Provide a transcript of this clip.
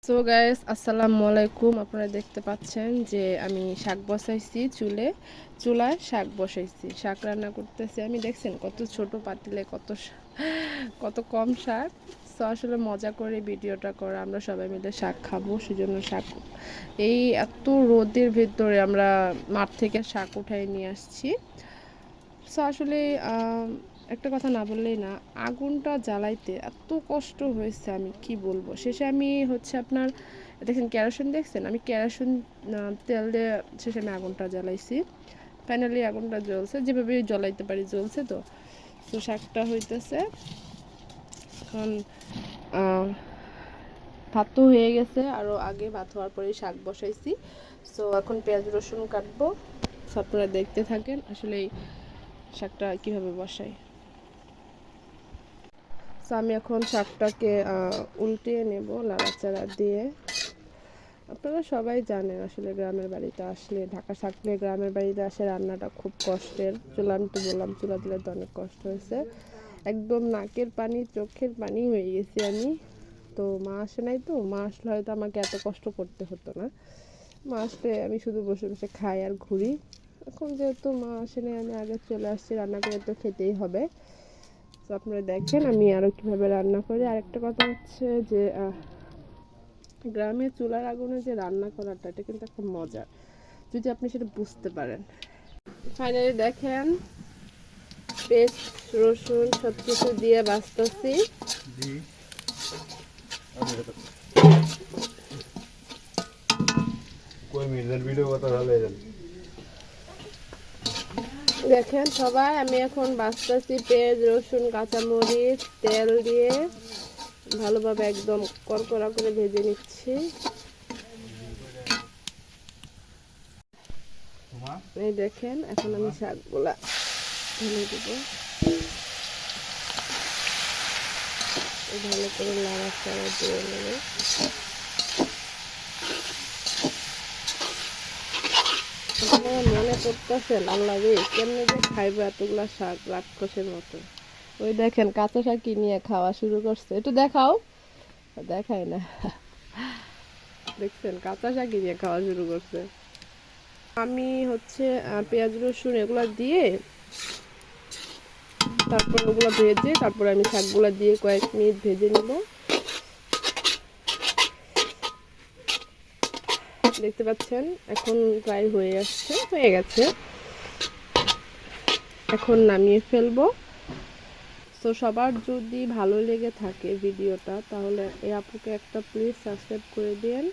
So guys আসসালামু আলাইকুম। আপনারা দেখতে পাচ্ছেন যে আমি শাক বসাইছি চুলায় শাক বসাইছি, শাক রান্না করতেছি। আমি দেখছেন কত ছোট পাতিলে কত কম শাক। সো আসলে মজা করে ভিডিওটা করা, আমরা সবাই মিলে শাক খাবো, সেজন্য শাক এই এত রোদের ভিতরে আমরা মাঠ থেকে শাক উঠাই নিয়ে আসছি। সো আসলে একটা কথা না বললেই না, আগুনটা জ্বালাইতে এত কষ্ট হয়েছে আমি কি বলবো। শেষে আমি হচ্ছে আপনার দেখেন কেরোসিন, দেখছেন আমি কেরোসিন তেল দিয়ে শেষে আমি আগুনটা জ্বালাইছি। ফাইনালি আগুনটা জ্বলছে, যেভাবে জ্বলাইতে পারি জ্বলছে। তো তো শাকটা হইতেছে এখন। ভাত তো হয়ে গেছে, আরও আগে ভাত হওয়ার পরেই শাক বসাইছি। সো এখন পেঁয়াজ রসুন কাটবো, সো আপনারা দেখতে থাকেন আসলে এই শাকটা কীভাবে বসাই। সো আমি এখন শাকটাকে উল্টিয়ে নেব নাড়াচাড়া দিয়ে। আপনারা সবাই জানেন আসলে গ্রামের বাড়িতে আসলে, ঢাকা থাকলে গ্রামের বাড়িতে আসে রান্নাটা খুব কষ্টের। চুলা, আমি তো বললাম চুলা দিলে তো অনেক কষ্ট হয়েছে, একদম নাকের পানি চোখের পানি হয়ে গেছি আমি। তো মা আসে নাই, তো মা আসলে হয়তো আমাকে এত কষ্ট করতে হতো না। মা আসলে আমি শুধু বসে বসে খাই আর ঘুরি। এখন যেহেতু মা আসে নাই, আমি আগে চলে আসছি, রান্না করে তো খেতেই হবে। তো আপনারা দেখেন আমি আরও কীভাবে রান্না করি। আরেকটা কথা হচ্ছে যে গ্রামে চুলার আগুনে যে রান্না করাটা, এটা কিন্তু একটা মজা, যদি আপনি সেটা বুঝতে পারেন। ফাইনালি দেখেন পেস্ট রসুন সব কিছু দিয়ে বাঁচতেছি। দেখেন সবাই, আমি এখন বাঁচতেছি পেঁয়াজ রসুন কাঁচামরিচ তেল দিয়ে ভালোভাবে একদম কড়কড়া করে ভেজে নিচ্ছি। এই দেখেন এখন আমি শাকগুলা ঢেলে দিব, ভালো করে নাড়াচাড়া দিয়ে নেব। আপনারা মনে করতেছেন আল্লাহ রে কেমনে যে খাইবো এতগুলা শাক রাক্ষসের মতো। ওই দেখেন কাঁচা শাক নিয়ে খাওয়া শুরু করছে, একটু দেখাও। দেখাই না, দেখছেন কাঁচা শাক নিয়ে খাওয়া শুরু করছে। আমি হচ্ছে পেঁয়াজ রসুন এগুলো দিয়ে তারপর ওগুলো ভেজে তারপর আমি শাকগুলো দিয়ে কয়েক মিনিট ভেজে নিব। দেখতে পাচ্ছেন এখন প্রায় হয়ে গেছে, এখন নামিয়ে ফেলবো। তো সবার যদি ভালো লেগে থাকে ভিডিওটা, তাহলে এই আপুকে একটা প্লিজ সাবস্ক্রাইব করে দিন।